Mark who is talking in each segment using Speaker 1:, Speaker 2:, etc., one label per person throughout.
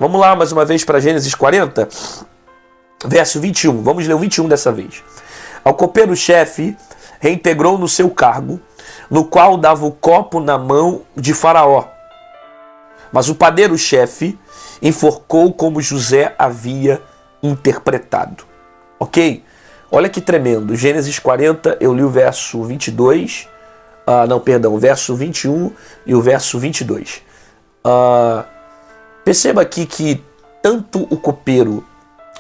Speaker 1: Vamos lá mais uma vez para Gênesis 40, verso 21. Vamos ler o 21 dessa vez. Ao copeiro-chefe reintegrou no seu cargo, no qual dava o copo na mão de Faraó. Mas o padeiro-chefe enforcou como José havia interpretado. Ok? Olha que tremendo. Gênesis 40, eu li o verso 22. O verso 21 e o verso 22. Perceba aqui que tanto o copeiro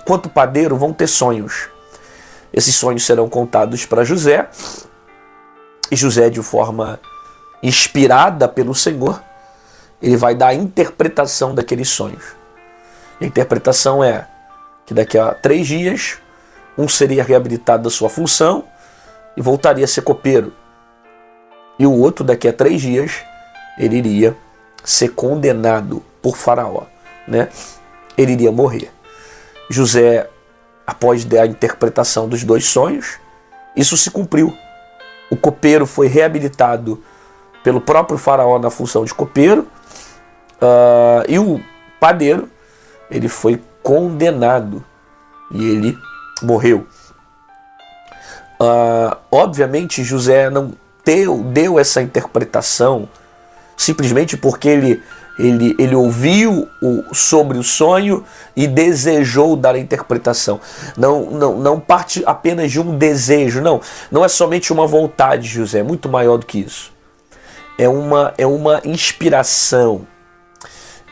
Speaker 1: quanto o padeiro vão ter sonhos. Esses sonhos serão contados para José. E José, de forma inspirada pelo Senhor, ele vai dar a interpretação daqueles sonhos. E a interpretação é que daqui a 3 dias, um seria reabilitado da sua função e voltaria a ser copeiro. E o outro, daqui a 3 dias, ele iria ser condenado por Faraó, né? Ele iria morrer. José, após a interpretação dos 2 sonhos, isso se cumpriu. O copeiro foi reabilitado pelo próprio Faraó na função de copeiro, e o padeiro, ele foi condenado e ele morreu. Obviamente José não deu essa interpretação simplesmente porque ele ouviu sobre o sonho e desejou dar a interpretação. Não parte apenas de um desejo, não é somente uma vontade de José, é muito maior do que isso. É uma inspiração,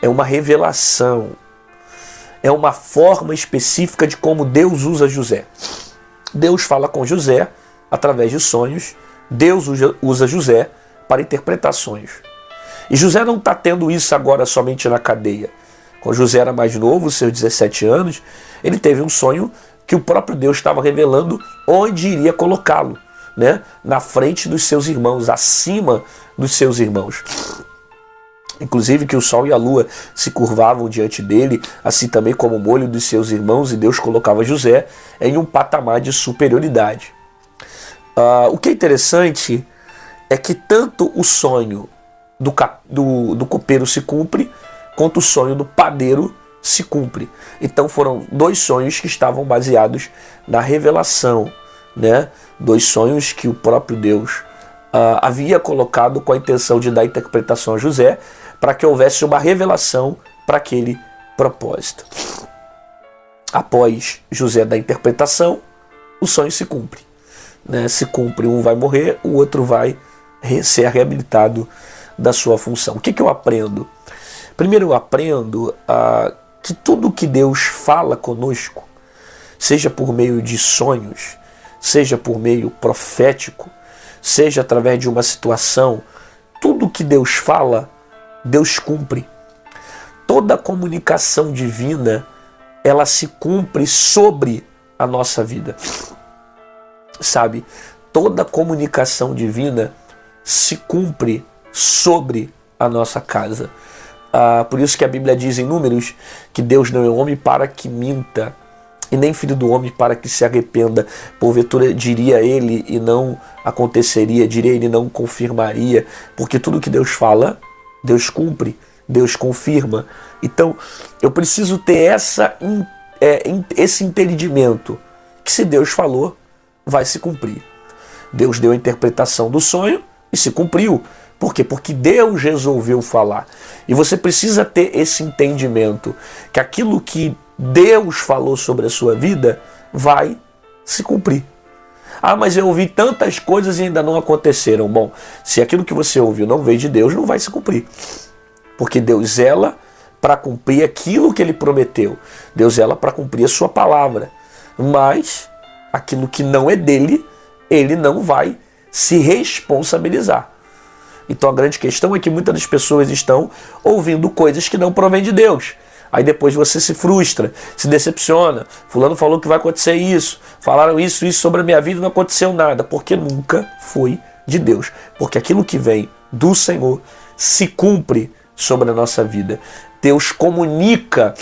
Speaker 1: é uma revelação, é uma forma específica de como Deus usa José. Deus fala com José através de sonhos, Deus usa José para interpretar sonhos. E José não está tendo isso agora somente na cadeia. Quando José era mais novo, seus 17 anos, ele teve um sonho que o próprio Deus estava revelando onde iria colocá-lo, né? Na frente dos seus irmãos, acima dos seus irmãos. Inclusive que o sol e a lua se curvavam diante dele, assim também como o molho dos seus irmãos, e Deus colocava José em um patamar de superioridade. O que é interessante é que tanto o sonho do copeiro se cumpre, quanto o sonho do padeiro se cumpre. Então foram 2 sonhos que estavam baseados na revelação, né? 2 sonhos que o próprio Deus havia colocado com a intenção de dar interpretação a José, para que houvesse uma revelação para aquele propósito. Após José dar a interpretação, o sonho se cumpre, né? Se cumpre, um vai morrer, o outro vai ser reabilitado da sua função. O que eu aprendo? Primeiro eu aprendo que tudo que Deus fala conosco, seja por meio de sonhos, seja por meio profético, seja através de uma situação, tudo que Deus fala, Deus cumpre. Toda comunicação divina, ela se cumpre sobre a nossa vida. Sabe? Toda comunicação divina se cumpre sobre a nossa casa. Por isso que a Bíblia diz em Números que Deus não é homem para que minta, e nem filho do homem para que se arrependa. Porventura diria ele e não aconteceria, diria ele e não confirmaria, porque tudo que Deus fala, Deus cumpre, Deus confirma. Então eu preciso ter esse entendimento, que se Deus falou, vai se cumprir. Deus deu a interpretação do sonho e se cumpriu. Por quê? Porque Deus resolveu falar. E você precisa ter esse entendimento, que aquilo que Deus falou sobre a sua vida vai se cumprir. Mas eu ouvi tantas coisas e ainda não aconteceram. Bom, se aquilo que você ouviu não veio de Deus, não vai se cumprir. Porque Deus zela para cumprir aquilo que Ele prometeu. Deus zela para cumprir a sua palavra. Mas aquilo que não é dele, Ele não vai se responsabilizar. Então a grande questão é que muitas das pessoas estão ouvindo coisas que não provêm de Deus. Aí depois você se frustra, se decepciona. Fulano falou que vai acontecer isso. Falaram isso sobre a minha vida e não aconteceu nada. Porque nunca foi de Deus. Porque aquilo que vem do Senhor se cumpre sobre a nossa vida. Deus comunica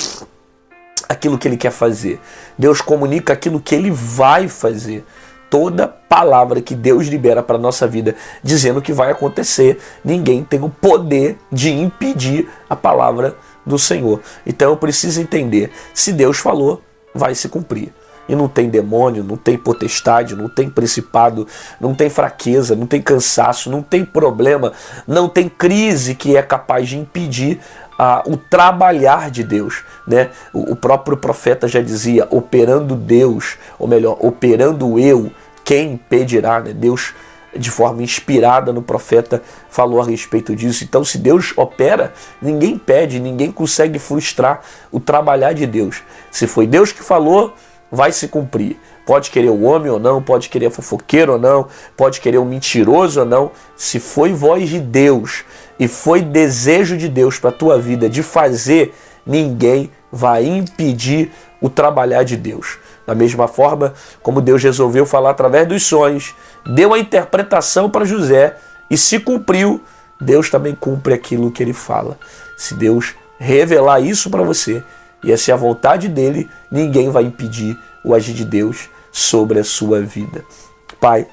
Speaker 1: aquilo que Ele quer fazer. Deus comunica aquilo que Ele vai fazer. Toda palavra que Deus libera para a nossa vida dizendo que vai acontecer, ninguém tem o poder de impedir a palavra do Senhor. Então eu preciso entender, se Deus falou, vai se cumprir. E não tem demônio, não tem potestade, não tem principado, não tem fraqueza, não tem cansaço, não tem problema, não tem crise que é capaz de impedir o trabalhar de Deus, né? O próprio profeta já dizia, operando Deus, ou melhor, operando eu, quem impedirá, né? Deus, de forma inspirada no profeta, falou a respeito disso. Então, se Deus opera, ninguém impede, ninguém consegue frustrar o trabalhar de Deus. Se foi Deus que falou, vai se cumprir. Pode querer o homem ou não, pode querer fofoqueiro ou não, pode querer um mentiroso ou não. Se foi voz de Deus e foi desejo de Deus para a tua vida de fazer, ninguém vai impedir o trabalhar de Deus. Da mesma forma como Deus resolveu falar através dos sonhos, deu a interpretação para José e se cumpriu, Deus também cumpre aquilo que ele fala. Se Deus revelar isso para você, e essa é a vontade dele, ninguém vai impedir o agir de Deus sobre a sua vida. Pai,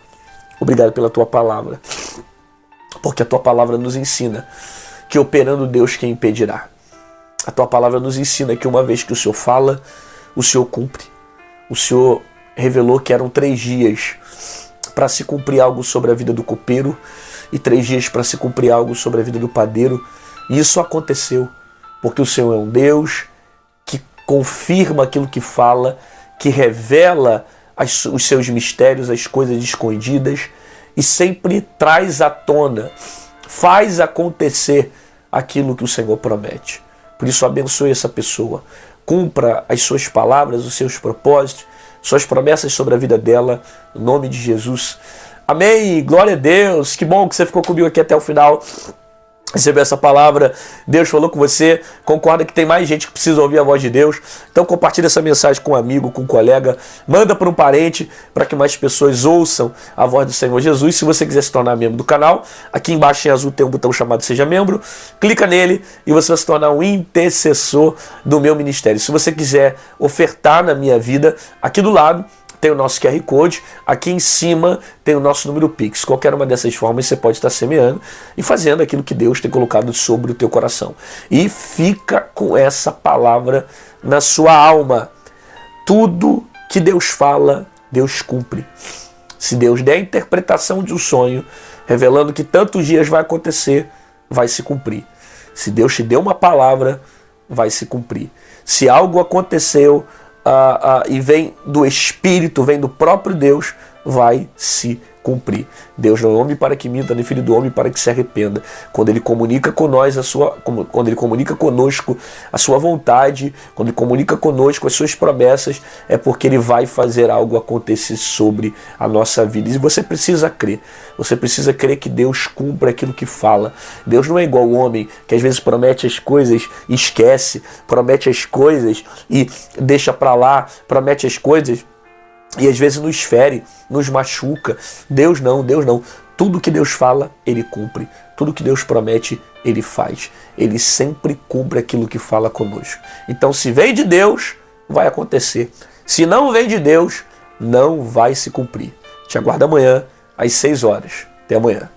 Speaker 1: obrigado pela tua palavra, porque a tua palavra nos ensina que operando Deus, quem impedirá? A tua palavra nos ensina que uma vez que o Senhor fala, o Senhor cumpre. O Senhor revelou que eram 3 dias para se cumprir algo sobre a vida do copeiro e 3 dias para se cumprir algo sobre a vida do padeiro. E isso aconteceu, porque o Senhor é um Deus que confirma aquilo que fala, que revela os seus mistérios, as coisas escondidas, e sempre traz à tona, faz acontecer aquilo que o Senhor promete. Por isso, abençoe essa pessoa, cumpra as suas palavras, os seus propósitos, suas promessas sobre a vida dela, em nome de Jesus. Amém, glória a Deus, que bom que você ficou comigo aqui até o final. Recebeu essa palavra, Deus falou com você, concorda que tem mais gente que precisa ouvir a voz de Deus, então compartilha essa mensagem com um amigo, com um colega, manda para um parente, para que mais pessoas ouçam a voz do Senhor Jesus. Se você quiser se tornar membro do canal, aqui embaixo em azul tem um botão chamado Seja Membro, clica nele e você vai se tornar um intercessor do meu ministério. Se você quiser ofertar na minha vida, aqui do lado tem o nosso QR Code, aqui em cima tem o nosso número Pix. Qualquer uma dessas formas você pode estar semeando e fazendo aquilo que Deus tem colocado sobre o teu coração. E fica com essa palavra na sua alma. Tudo que Deus fala, Deus cumpre. Se Deus der a interpretação de um sonho, revelando que tantos dias vai acontecer, vai se cumprir. Se Deus te deu uma palavra, vai se cumprir. Se algo aconteceu, e vem do Espírito, vem do próprio Deus, vai se cumprir. Deus não é homem para que minta, nem filho do homem para que se arrependa. Quando Ele comunica com nós quando Ele comunica conosco a sua vontade, quando Ele comunica conosco as suas promessas, é porque Ele vai fazer algo acontecer sobre a nossa vida. E você precisa crer. Você precisa crer que Deus cumpre aquilo que fala. Deus não é igual ao homem, que às vezes promete as coisas e esquece, promete as coisas e deixa para lá, promete as coisas e às vezes nos fere, nos machuca. Deus não. Tudo que Deus fala, Ele cumpre. Tudo que Deus promete, Ele faz. Ele sempre cumpre aquilo que fala conosco. Então, se vem de Deus, vai acontecer. Se não vem de Deus, não vai se cumprir. Te aguardo amanhã, às 6 horas. Até amanhã.